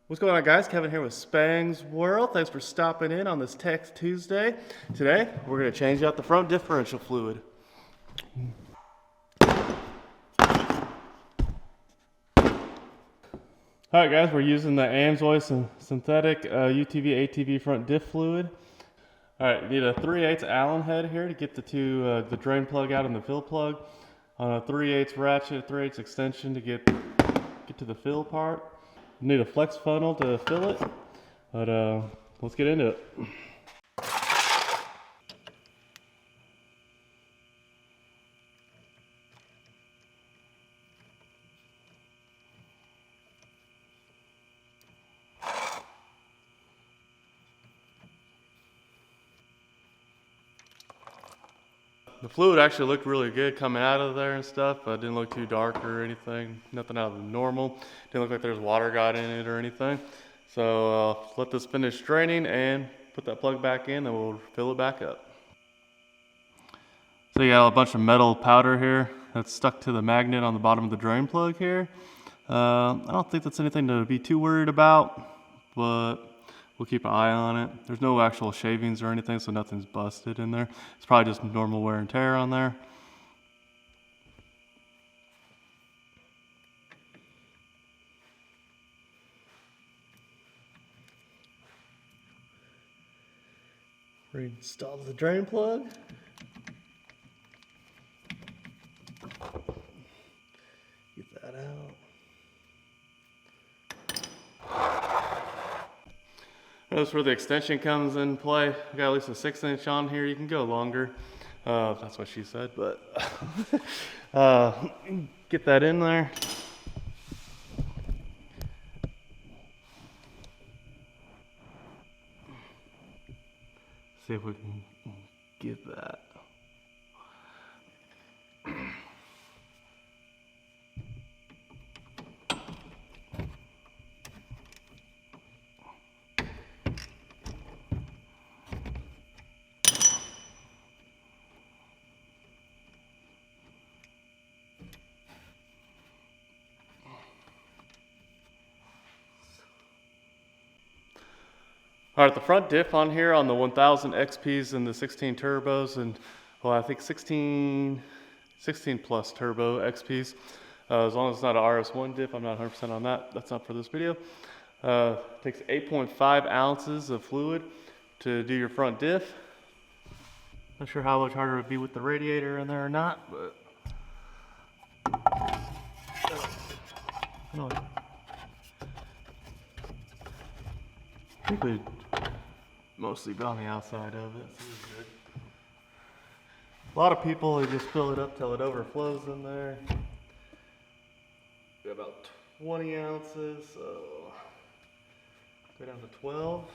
What's going on, guys? Kevin here with Ams World. Thanks for stopping in on this Tech Tuesday. Today, we're going to change out the front differential fluid. Alright guys, we're using the Ams Oil synthetic UTV ATV front diff fluid. Alright, you need a 3/8 Allen head here to get the drain plug out and the fill plug. On a 3/8 ratchet, 3/8 extension to get to the fill part. You need a flex funnel to fill it, but let's get into it. The fluid actually looked really good coming out of there and stuff. Didn't look too dark or anything. Nothing out of the normal. Didn't look like there's water got in it or anything. So let this finish draining and put that plug back in, and we'll fill it back up. So you got a bunch of metal powder here that's stuck to the magnet on the bottom of the drain plug here. I don't think that's anything to be too worried about, but we'll keep an eye on it. There's no actual shavings or anything, so nothing's busted in there. It's probably just normal wear and tear on there. Reinstall the drain plug. Get that out. That's where the extension comes in play. I got at least a 6-inch on here. You can go longer. That's what she said, but get that in there. See if we can get that. All right, the front diff on here on the 1000 XPs and the 16 turbos, and well, I think 16 plus turbo XPs. As long as it's not an RS1 diff, I'm not 100% on that. That's not for this video. Takes 8.5 ounces of fluid to do your front diff. Not sure how much harder it would be with the radiator in there or not, but no. I think we mostly be on the outside of it, so it's good. A lot of people, they just fill it up till it overflows in there. Got about 20 ounces, so go down to 12.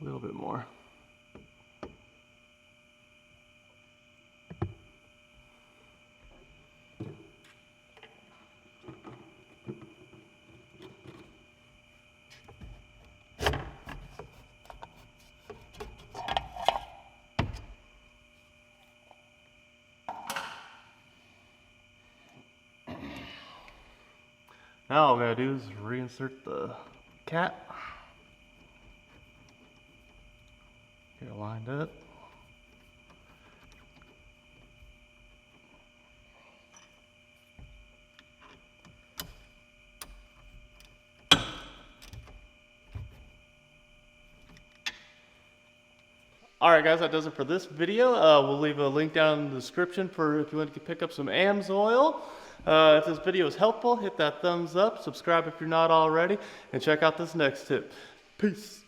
A little bit more. Now all we gotta do is reinsert the cap. Get it lined up. Alright guys, that does it for this video. We'll leave a link down in the description for if you want to pick up some Ams oil. If this video is helpful, hit that thumbs up, subscribe if you're not already, and check out this next tip. Peace.